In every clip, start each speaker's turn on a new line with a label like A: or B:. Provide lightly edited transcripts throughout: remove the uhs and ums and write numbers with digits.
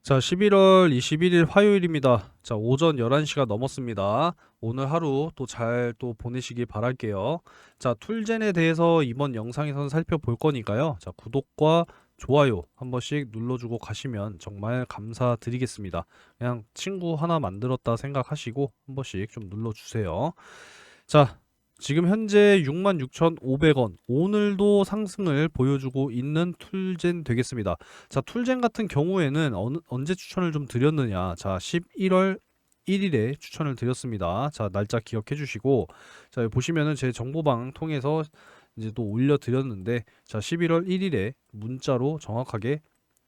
A: 자, 11월 21일 화요일입니다. 자, 오전 11시가 넘었습니다. 오늘 하루 또 잘 또 보내시기 바랄게요. 자, 툴젠에 대해서 이번 영상에서는 살펴볼 거니까요. 자, 구독과 좋아요 한 번씩 눌러주고 가시면 정말 감사드리겠습니다. 그냥 친구 하나 만들었다 생각하시고 한 번씩 좀 눌러주세요. 자, 지금 현재 66,500원, 오늘도 상승을 보여주고 있는 툴젠 되겠습니다. 자, 툴젠 같은 경우에는 언제 추천을 좀 드렸느냐. 자, 11월 1일에 추천을 드렸습니다. 자, 날짜 기억해 주시고, 자, 여기 보시면은 제 정보방 통해서 이제 또 올려드렸는데, 자, 11월 1일에 문자로 정확하게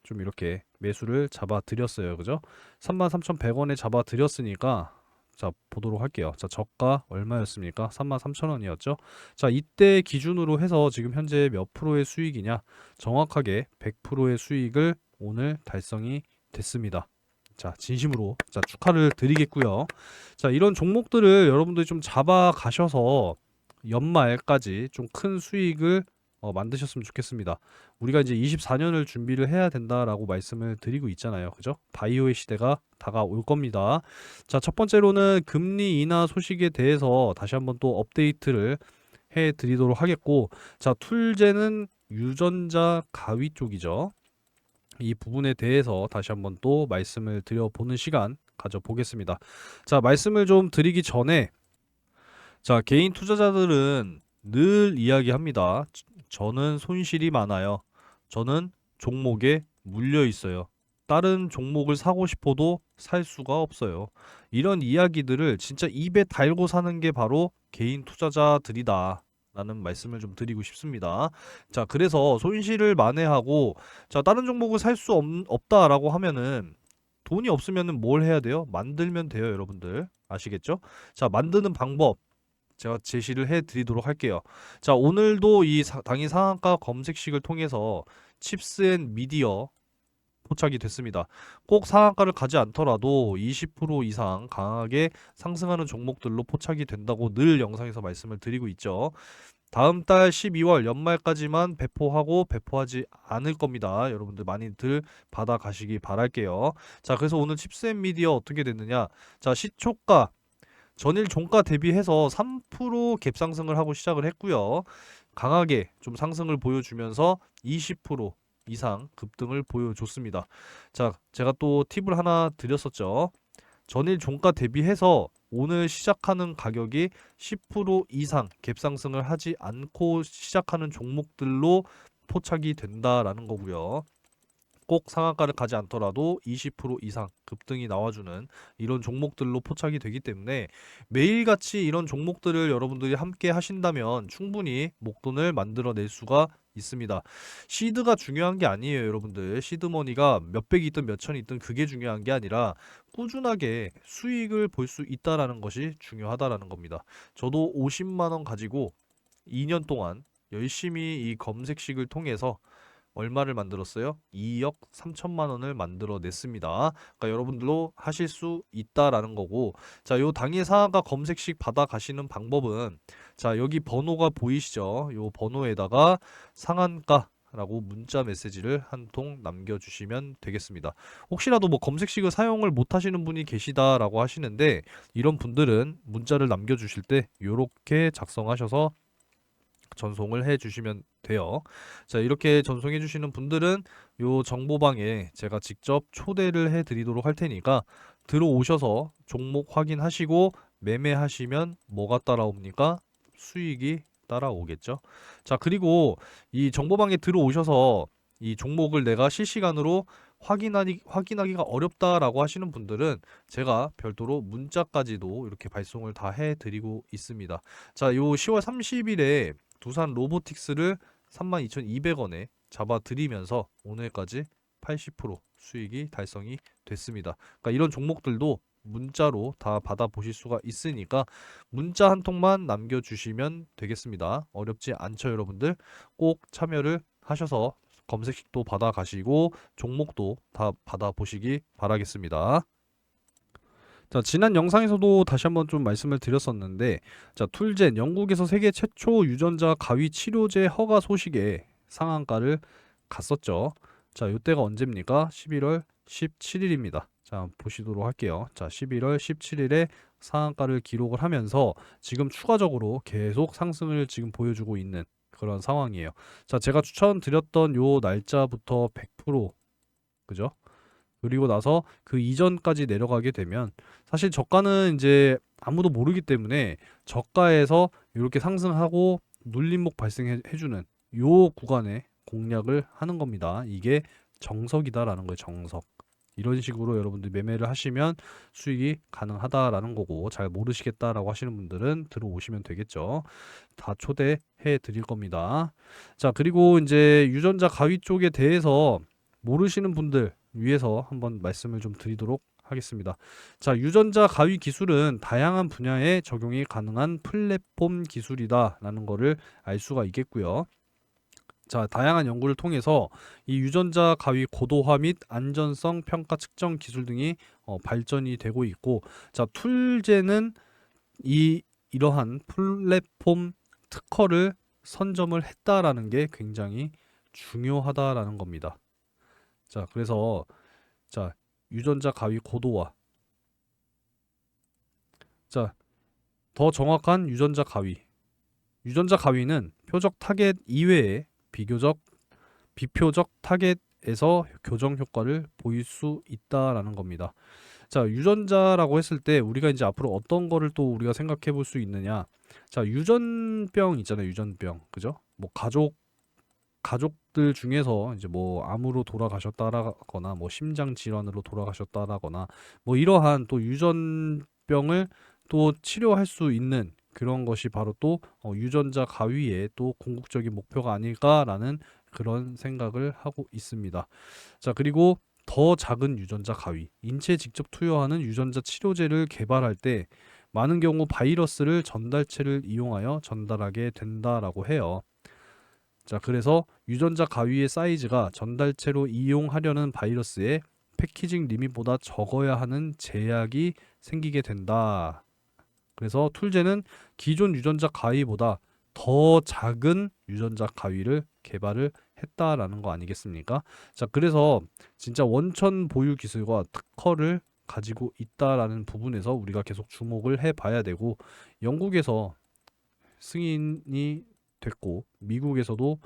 A: 좀 이렇게 매수를 잡아 드렸어요. 그죠? 33,100원에 잡아 드렸으니까, 자, 보도록 할게요. 자, 저가 얼마였습니까? 33,000원이었죠. 자, 이때 기준으로 해서 지금 현재 몇 프로의 수익이냐? 정확하게 100%의 수익을 오늘 달성이 됐습니다. 자, 진심으로 자, 축하를 드리겠고요. 자, 이런 종목들을 여러분들이 좀 잡아 가셔서 연말까지 좀 큰 수익을 만드셨으면 좋겠습니다. 우리가 이제 24년을 준비를 해야 된다라고 말씀을 드리고 있잖아요. 그죠? 바이오의 시대가 다가올 겁니다. 자, 첫 번째로는 금리 인하 소식에 대해서 다시 한번 또 업데이트를 해 드리도록 하겠고, 자, 툴제는 유전자 가위 쪽이죠. 이 부분에 대해서 다시 한번 또 말씀을 드려보는 시간 가져보겠습니다. 자, 말씀을 좀 드리기 전에, 자, 개인 투자자들은 늘 이야기합니다. 저는 손실이 많아요. 저는 종목에 물려 있어요. 다른 종목을 사고 싶어도 살 수가 없어요. 이런 이야기들을 진짜 입에 달고 사는 게 바로 개인 투자자들이다. 라는 말씀을 좀 드리고 싶습니다. 자, 그래서 손실을 만회하고, 자, 다른 종목을 살 수 없다라고 하면은 돈이 없으면은 뭘 해야 돼요? 만들면 돼요, 여러분들. 아시겠죠? 자, 만드는 방법. 제가 제시를 해 드리도록 할게요. 자, 오늘도 이 당일 상한가 검색식을 통해서 칩스 앤 미디어 포착이 됐습니다. 꼭 상한가를 가지 않더라도 20% 이상 강하게 상승하는 종목들로 포착이 된다고 늘 영상에서 말씀을 드리고 있죠. 다음 달 12월 연말까지만 배포하고 배포하지 않을 겁니다. 여러분들 많이들 받아 가시기 바랄게요. 자, 그래서 오늘 칩스 앤 미디어 어떻게 됐느냐? 자, 시초가 전일 종가 대비해서 3% 갭 상승을 하고 시작을 했고요. 강하게 좀 상승을 보여주면서 20% 이상 급등을 보여줬습니다. 자, 제가 또 팁을 하나 드렸었죠. 전일 종가 대비해서 오늘 시작하는 가격이 10% 이상 갭 상승을 하지 않고 시작하는 종목들로 포착이 된다라는 거고요. 꼭 상한가를 가지 않더라도 20% 이상 급등이 나와주는 이런 종목들로 포착이 되기 때문에 매일같이 이런 종목들을 여러분들이 함께 하신다면 충분히 목돈을 만들어낼 수가 있습니다. 시드가 중요한 게 아니에요, 여러분들. 시드머니가 몇백이 있든 몇천이 있든 그게 중요한 게 아니라 꾸준하게 수익을 볼 수 있다라는 것이 중요하다라는 겁니다. 저도 50만 원 가지고 2년 동안 열심히 이 검색식을 통해서 얼마를 만들었어요? 2억 3천만 원을 만들어냈습니다. 그러니까 여러분들도 하실 수 있다라는 거고, 자, 요 당일 상한가 검색식 받아 가시는 방법은, 자, 여기 번호가 보이시죠? 요 번호에다가 상한가 라고 문자 메시지를 한 통 남겨주시면 되겠습니다. 혹시라도 뭐 검색식을 사용을 못 하시는 분이 계시다라고 하시는데, 이런 분들은 문자를 남겨주실 때 요렇게 작성하셔서 전송을 해 주시면 돼요. 자, 이렇게 전송해 주시는 분들은 요 정보방에 제가 직접 초대를 해 드리도록 할 테니까 들어오셔서 종목 확인하시고 매매하시면 뭐가 따라옵니까? 수익이 따라오겠죠. 자, 그리고 이 정보방에 들어오셔서 이 종목을 내가 실시간으로 확인하기가 어렵다라고 하시는 분들은 제가 별도로 문자까지도 이렇게 발송을 다 해드리고 있습니다. 자, 요 10월 30일에 두산 로보틱스를 32,200원에 잡아드리면서 오늘까지 80% 수익이 달성이 됐습니다. 그러니까 이런 종목들도 문자로 다 받아보실 수가 있으니까 문자 한 통만 남겨주시면 되겠습니다. 어렵지 않죠, 여러분들? 꼭 참여를 하셔서 검색식도 받아가시고 종목도 다 받아보시기 바라겠습니다. 자, 지난 영상에서도 다시 한번 좀 말씀을 드렸었는데, 자, 툴젠 영국에서 세계 최초 유전자 가위 치료제 허가 소식에 상한가를 갔었죠. 자, 요때가 언제입니까? 11월 17일입니다. 자, 보시도록 할게요. 자, 11월 17일에 상한가를 기록을 하면서 지금 추가적으로 계속 상승을 지금 보여주고 있는 그런 상황이에요. 자, 제가 추천드렸던 요 날짜부터 100% 그죠? 그리고 나서 그 이전까지 내려가게 되면 사실 저가는 이제 아무도 모르기 때문에 저가에서 이렇게 상승하고 눌림목 발생해주는 요 구간에 공략을 하는 겁니다. 이게 정석이다라는 거예요. 정석. 이런 식으로 여러분들 매매를 하시면 수익이 가능하다라는 거고, 잘 모르시겠다라고 하시는 분들은 들어오시면 되겠죠. 다 초대해 드릴 겁니다. 자, 그리고 이제 유전자 가위 쪽에 대해서 모르시는 분들 위해서 한번 말씀을 좀 드리도록 하겠습니다. 자, 유전자 가위 기술은 다양한 분야에 적용이 가능한 플랫폼 기술이다라는 거를 알 수가 있겠고요. 자, 다양한 연구를 통해서 이 유전자 가위 고도화 및 안전성 평가 측정 기술 등이 발전이 되고 있고, 자, 툴제는 이러한 플랫폼 특허를 선점을 했다라는 게 굉장히 중요하다라는 겁니다. 자, 그래서 자, 유전자 가위 고도화. 자, 더 정확한 유전자 가위. 유전자 가위는 표적 타겟 이외에 비표적 타겟에서 교정 효과를 보일 수 있다라는 겁니다. 자, 유전자라고 했을 때 우리가 이제 앞으로 어떤 거를 또 우리가 생각해 볼 수 있느냐. 자, 유전병 있잖아요. 유전병. 그죠? 뭐 가족들 중에서 이제 뭐 암으로 돌아가셨다라거나 뭐 심장 질환으로 돌아가셨다라거나 뭐 이러한 또 유전병을 또 치료할 수 있는 그런 것이 바로 또 유전자 가위의 또 궁극적인 목표가 아닐까라는 그런 생각을 하고 있습니다. 자, 그리고 더 작은 유전자 가위, 인체에 직접 투여하는 유전자 치료제를 개발할 때 많은 경우 바이러스를 전달체를 이용하여 전달하게 된다라고 해요. 자, 그래서 유전자 가위의 사이즈가 전달체로 이용하려는 바이러스의 패키징 리밋보다 적어야 하는 제약이 생기게 된다. 그래서 툴제는 기존 유전자 가위보다 더 작은 유전자 가위를 개발을 했다라는 거 아니겠습니까? 자, 그래서 진짜 원천 보유 기술과 특허를 가지고 있다라는 부분에서 우리가 계속 주목을 해봐야 되고, 영국에서 승인이 됐고 미국에서도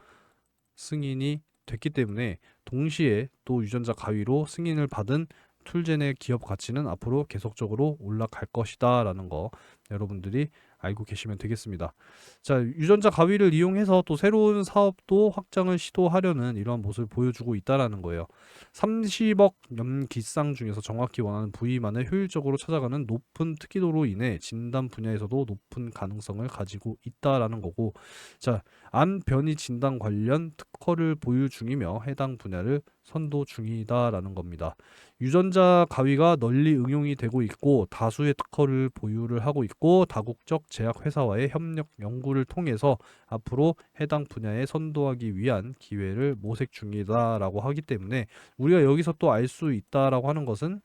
A: 승인이 됐기 때문에 동시에 또 유전자 가위로 승인을 받은 툴젠의 기업 가치는 앞으로 계속적으로 올라갈 것이다 라는 거 여러분들이 알고 계시면 되겠습니다. 자, 유전자 가위를 이용해서 또 새로운 사업도 확장을 시도하려는 이러한 모습을 보여주고 있다라는 거예요. 30억 연기쌍 중에서 정확히 원하는 부위만을 효율적으로 찾아가는 높은 특이도로 인해 진단 분야에서도 높은 가능성을 가지고 있다라는 거고, 자, 암 변이 진단 관련 특허를 보유 중이며 해당 분야를 선도 중이다라는 겁니다. 유전자 가위가 널리 응용이 되고 있고 다수의 특허를 보유를 하고 있고 다국적 제약 회사와의 협력 연구를 통해서 앞으로 해당 분야에 선도하기 위한 기회를 모색 중이다라고 하기 때문에 우리가 여기서 또 알 수 있다라고 하는 것은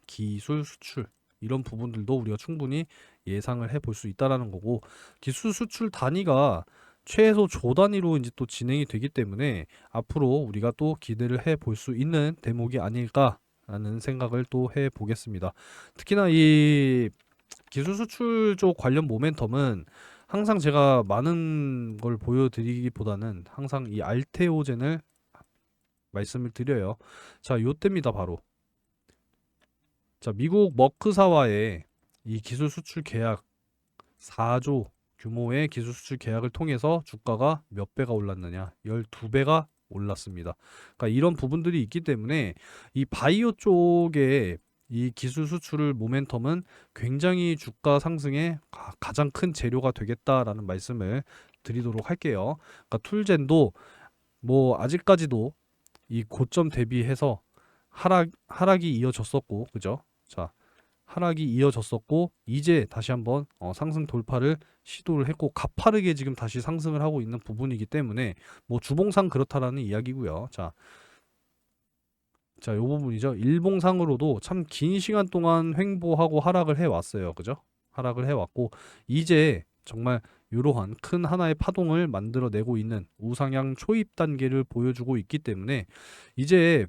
A: 기술 수출 이런 부분들도 우리가 충분히 예상을 해볼 수 있다라는 거고, 기술 수출 단위가 최소 조 단위로 이제 또 진행이 되기 때문에 앞으로 우리가 또 기대를 해볼 수 있는 대목이 아닐까라는 생각을 또 해보겠습니다. 특히나 이 기술 수출 쪽 관련 모멘텀은 항상 제가 많은 걸 보여드리기보다는 항상 이 알테오젠을 말씀을 드려요. 자, 요때입니다 바로. 자, 미국 머크사와의 이 기술 수출 계약 4조 규모의 기술 수출 계약을 통해서 주가가 몇 배가 올랐느냐? 12배가 올랐습니다. 그러니까 이런 부분들이 있기 때문에 이 바이오 쪽에 이 기술 수출을 모멘텀은 굉장히 주가 상승의 가장 큰 재료가 되겠다라는 말씀을 드리도록 할게요. 그러니까 툴젠도 뭐 아직까지도 이 고점 대비해서 하락이 이어졌었고, 그죠? 자, 하락이 이어졌었고 이제 다시 한번 상승 돌파를 시도를 했고 가파르게 지금 다시 상승을 하고 있는 부분이기 때문에 뭐 주봉상 그렇다라는 이야기고요. 자, 이 부분이죠. 일봉상으로도 참 긴 시간 동안 횡보하고 하락을 해왔어요. 그죠? 하락을 해왔고 이제 정말 이러한 큰 하나의 파동을 만들어내고 있는 우상향 초입 단계를 보여주고 있기 때문에 이제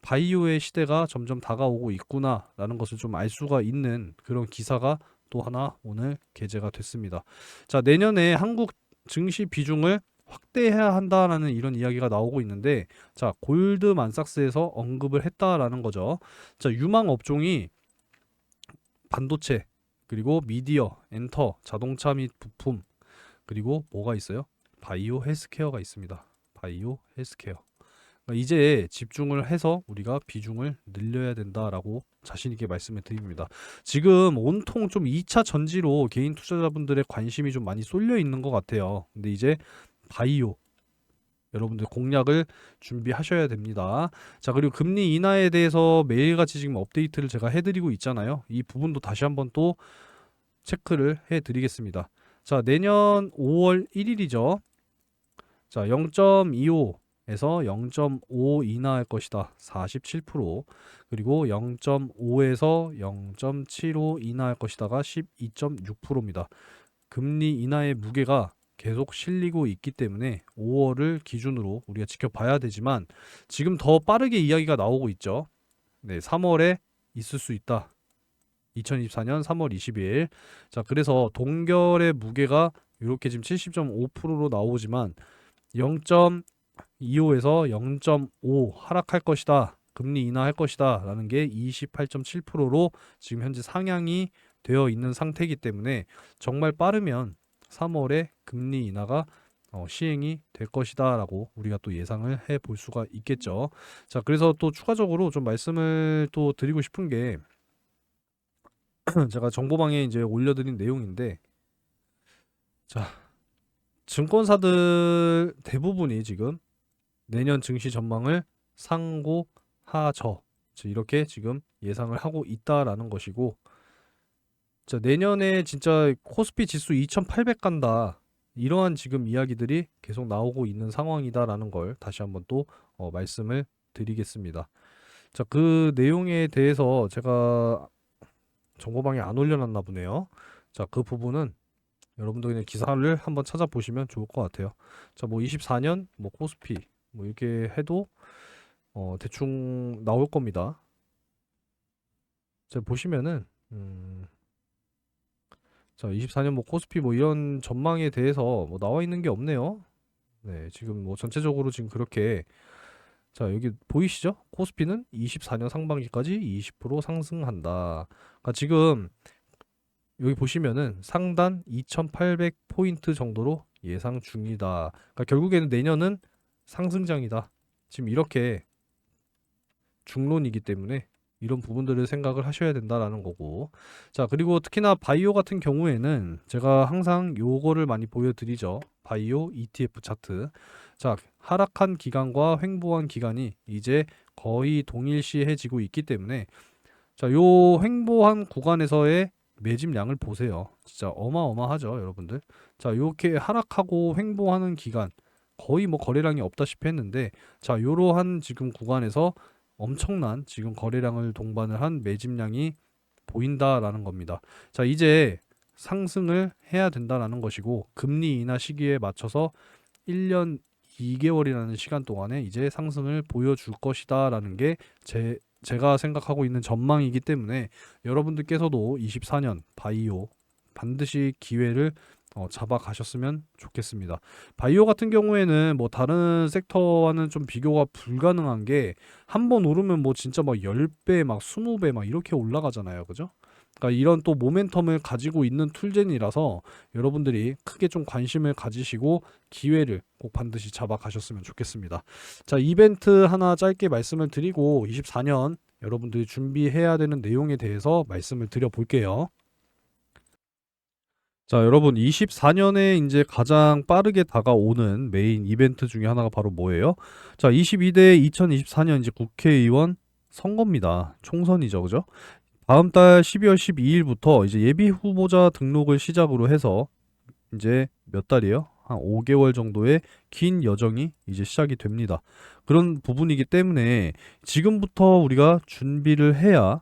A: 바이오의 시대가 점점 다가오고 있구나라는 것을 좀 알 수가 있는 그런 기사가 또 하나 오늘 게재가 됐습니다. 자, 내년에 한국 증시 비중을 확대해야 한다라는 이런 이야기가 나오고 있는데, 자, 골드만삭스에서 언급을 했다라는 거죠. 자, 유망 업종이 반도체, 그리고 미디어, 엔터, 자동차 및 부품, 그리고 뭐가 있어요? 바이오 헬스케어가 있습니다. 바이오 헬스케어. 그러니까 이제 집중을 해서 우리가 비중을 늘려야 된다라고 자신 있게 말씀을 드립니다. 지금 온통 좀 2차 전지로 개인 투자자분들의 관심이 좀 많이 쏠려 있는 것 같아요. 근데 이제 바이오 여러분들 공략을 준비하셔야 됩니다. 자, 그리고 금리 인하에 대해서 매일같이 지금 업데이트를 제가 해드리고 있잖아요. 이 부분도 다시 한번 또 체크를 해드리겠습니다. 자, 내년 5월 1일이죠. 자, 0.25에서 0.5 인하할 것이다. 47%. 그리고 0.5에서 0.75 인하할 것이다가 12.6%입니다. 금리 인하의 무게가 계속 실리고 있기 때문에 5월을 기준으로 우리가 지켜봐야 되지만 지금 더 빠르게 이야기가 나오고 있죠. 네, 3월에 있을 수 있다. 2024년 3월 20일. 자, 그래서 동결의 무게가 이렇게 지금 70.5%로 나오지만 0.25에서 0.5 하락할 것이다. 금리 인하할 것이다. 라는 게 28.7%로 지금 현재 상향이 되어 있는 상태이기 때문에 정말 빠르면 3월에 금리 인하가 시행이 될 것이다 라고 우리가 또 예상을 해 볼 수가 있겠죠. 자, 그래서 또 추가적으로 좀 말씀을 또 드리고 싶은 게 제가 정보방에 이제 올려드린 내용인데, 자, 증권사들 대부분이 지금 내년 증시 전망을 상고 하저 이렇게 지금 예상을 하고 있다라는 것이고, 자, 내년에 진짜 코스피 지수 2800 간다, 이러한 지금 이야기들이 계속 나오고 있는 상황이다라는 걸 다시 한번 또 말씀을 드리겠습니다. 자, 그 내용에 대해서 제가 정보방에 안 올려놨나 보네요. 자, 그 부분은 여러분도 그냥 기사를 한번 찾아보시면 좋을 것 같아요. 자, 뭐 24년 뭐 코스피 뭐 이렇게 해도 대충 나올 겁니다. 자, 보시면은 자, 24년 뭐 코스피 뭐 이런 전망에 대해서 뭐 나와 있는 게 없네요. 네, 지금 뭐 전체적으로 지금 그렇게, 자, 여기 보이시죠? 코스피는 24년 상반기까지 20% 상승한다. 그러니까 지금 여기 보시면은 상단 2800포인트 정도로 예상 중이다. 그러니까 결국에는 내년은 상승장이다. 지금 이렇게 중론이기 때문에 이런 부분들을 생각을 하셔야 된다라는 거고. 자, 그리고 특히나 바이오 같은 경우에는 제가 항상 요거를 많이 보여드리죠. 바이오 ETF 차트. 자, 하락한 기간과 횡보한 기간이 이제 거의 동일시해지고 있기 때문에, 자, 요 횡보한 구간에서의 매집량을 보세요. 진짜 어마어마하죠, 여러분들. 자, 이렇게 하락하고 횡보하는 기간 거의 뭐 거래량이 없다시피 했는데, 자, 요러한 지금 구간에서 엄청난 지금 거래량을 동반을 한 매집량이 보인다라는 겁니다. 자, 이제 상승을 해야 된다라는 것이고, 금리 인하 시기에 맞춰서 1년 2개월이라는 시간 동안에 이제 상승을 보여줄 것이다라는 게 제가 생각하고 있는 전망이기 때문에 여러분들께서도 24년 바이오 반드시 기회를 잡아 가셨으면 좋겠습니다. 바이오 같은 경우에는 뭐 다른 섹터와는 좀 비교가 불가능한 게, 한 번 오르면 뭐 진짜 막 10배 막 20배 막 이렇게 올라가잖아요. 그죠? 그러니까 이런 또 모멘텀을 가지고 있는 툴젠이라서 여러분들이 크게 좀 관심을 가지시고 기회를 꼭 반드시 잡아 가셨으면 좋겠습니다. 자, 이벤트 하나 짧게 말씀을 드리고 24년 여러분들이 준비해야 되는 내용에 대해서 말씀을 드려 볼게요. 자, 여러분, 24년에 이제 가장 빠르게 다가오는 메인 이벤트 중에 하나가 바로 뭐예요? 자, 22대 2024년 이제 국회의원 선거입니다. 총선이죠. 그죠? 다음 달 12월 12일부터 이제 예비 후보자 등록을 시작으로 해서 이제 몇 달이에요? 한 5개월 정도의 긴 여정이 이제 시작이 됩니다. 그런 부분이기 때문에 지금부터 우리가 준비를 해야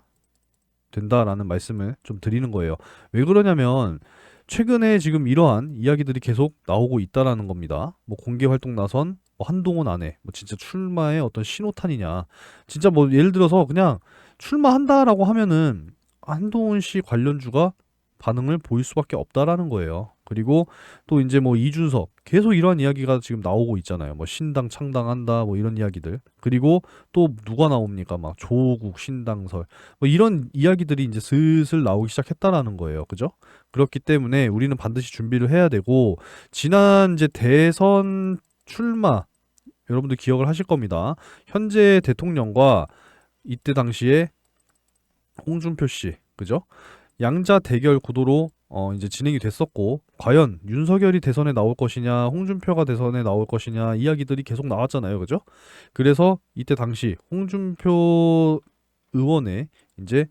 A: 된다라는 말씀을 좀 드리는 거예요. 왜 그러냐면 최근에 지금 이러한 이야기들이 계속 나오고 있다라는 겁니다. 뭐 공개 활동 나선 뭐 한동훈 안에 뭐 진짜 출마의 어떤 신호탄이냐. 진짜 뭐 예를 들어서 그냥 출마한다라고 하면은 한동훈 씨 관련주가 반응을 보일 수밖에 없다라는 거예요. 그리고 또 이제 뭐 이준석 계속 이런 이야기가 지금 나오고 있잖아요. 뭐 신당 창당한다 뭐 이런 이야기들. 그리고 또 누가 나옵니까? 막 조국 신당설 뭐 이런 이야기들이 이제 슬슬 나오기 시작했다라는 거예요. 그죠? 그렇기 때문에 우리는 반드시 준비를 해야 되고 지난 이제 대선 출마 여러분들 기억을 하실 겁니다. 현재 대통령과 이때 당시에 홍준표 씨, 그죠? 양자 대결 구도로 이제 진행이 됐었고 과연 윤석열이 대선에 나올 것이냐 홍준표가 대선에 나올 것이냐 이야기들이 계속 나왔잖아요. 그죠? 그래서 이때 당시 홍준표 의원의 이제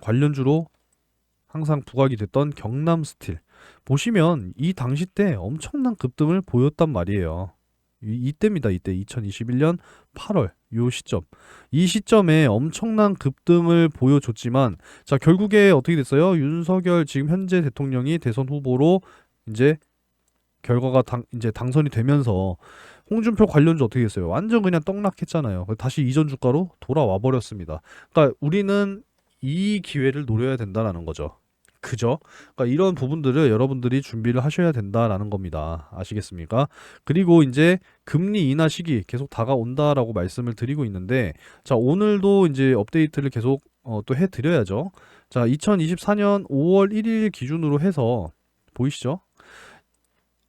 A: 관련주로 항상 부각이 됐던 경남 스틸 보시면 이 당시 때 엄청난 급등을 보였단 말이에요. 이때입니다. 이때 2021년 8월 요 시점. 이 시점에 엄청난 급등을 보여줬지만 자 결국에 어떻게 됐어요? 윤석열 지금 현재 대통령이 대선 후보로 이제 결과가 이제 당선이 되면서 홍준표 관련주 어떻게 됐어요? 완전 그냥 떡락했잖아요. 다시 이전 주가로 돌아와 버렸습니다. 그러니까 우리는 이 기회를 노려야 된다라는 거죠. 그죠? 그러니까 이런 부분들을 여러분들이 준비를 하셔야 된다라는 겁니다. 아시겠습니까? 그리고 이제 금리 인하 시기 계속 다가온다라고 말씀을 드리고 있는데 자, 오늘도 이제 업데이트를 계속 또 해드려야죠. 자, 2024년 5월 1일 기준으로 해서 보이시죠?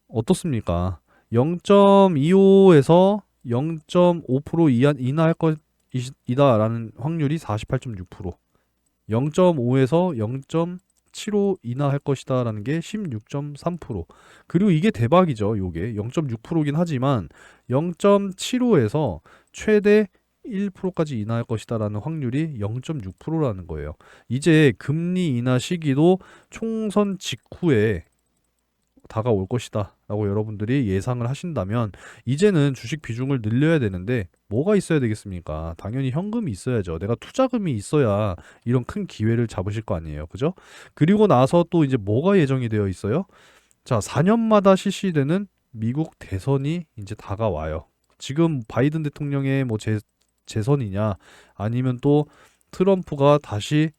A: 어떻습니까? 0.25에서 0.5% 인하할 것이다라는 확률이 48.6%, 0.5에서 0.75 인하할 것이다라는 게 16.3%. 그리고 이게 대박이죠. 요게 0.6%긴 하지만 0.75에서 최대 1%까지 인하할 것이다라는 확률이 0.6%라는 거예요. 이제 금리 인하 시기도 총선 직후에 다가올 것이다 라고 여러분들이 예상을 하신다면 이제는 주식 비중을 늘려야 되는데 뭐가 있어야 되겠습니까? 당연히 현금이 있어야죠. 내가 투자금이 있어야 이런 큰 기회를 잡으실 거 아니에요. 그죠? 그리고 나서 또 이제 뭐가 예정이 되어 있어요? 자, 4년마다 실시되는 미국 대선이 이제 다가와요. 지금 바이든 대통령의 뭐 재선이냐 아니면 또 트럼프가 다시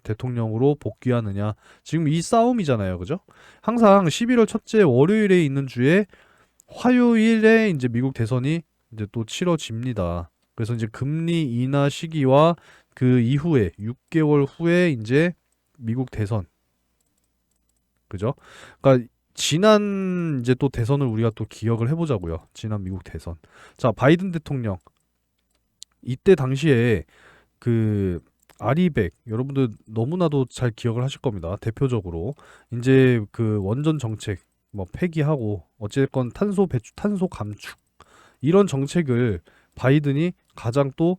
A: 대통령으로 복귀하느냐. 지금 이 싸움이잖아요. 그죠? 항상 11월 첫째 월요일에 있는 주에 화요일에 이제 미국 대선이 이제 또 치러집니다. 그래서 이제 금리 인하 시기와 그 이후에 6개월 후에 이제 미국 대선. 그죠? 그러니까 지난 이제 또 대선을 우리가 또 기억을 해보자고요. 지난 미국 대선. 자, 바이든 대통령 이때 당시에 그 아리백 여러분들 너무나도 잘 기억을 하실 겁니다. 대표적으로 이제 그 원전 정책 뭐 폐기하고 어쨌건 탄소 감축 이런 정책을 바이든이 가장 또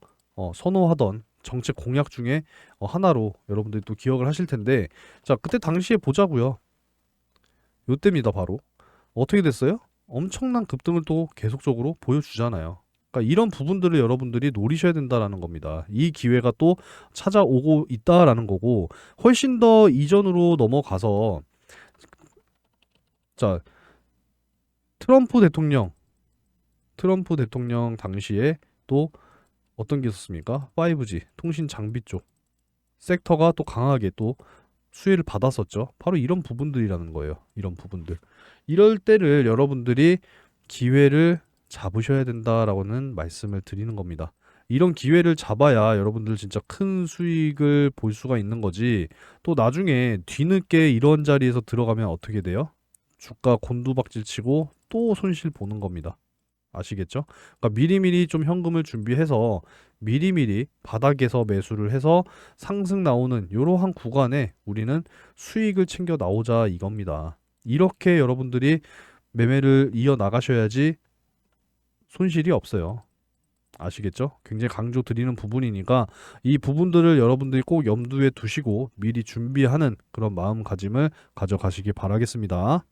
A: 선호하던 정책 공약 중에 하나로 여러분들이 또 기억을 하실 텐데 자 그때 당시에 보자고요. 요때입니다. 바로 어떻게 됐어요? 엄청난 급등을 또 계속적으로 보여주잖아요. 그러니까 이런 부분들을 여러분들이 노리셔야 된다라는 겁니다. 이 기회가 또 찾아오고 있다라는 거고 훨씬 더 이전으로 넘어가서 자 트럼프 대통령 당시에 또 어떤 게 있었습니까? 5G 통신 장비 쪽 섹터가 또 강하게 또 수혜를 받았었죠. 바로 이런 부분들이라는 거예요. 이런 부분들. 이럴 때를 여러분들이 기회를 잡으셔야 된다라고는 말씀을 드리는 겁니다. 이런 기회를 잡아야 여러분들 진짜 큰 수익을 볼 수가 있는 거지. 또 나중에 뒤늦게 이런 자리에서 들어가면 어떻게 돼요? 주가 곤두박질 치고 또 손실 보는 겁니다. 아시겠죠? 그러니까 미리미리 좀 현금을 준비해서 미리미리 바닥에서 매수를 해서 상승 나오는 이러한 구간에 우리는 수익을 챙겨 나오자 이겁니다. 이렇게 여러분들이 매매를 이어 나가셔야지 손실이 없어요. 아시겠죠? 굉장히 강조 드리는 부분이니까 이 부분들을 여러분들이 꼭 염두에 두시고 미리 준비하는 그런 마음가짐을 가져가시기 바라겠습니다.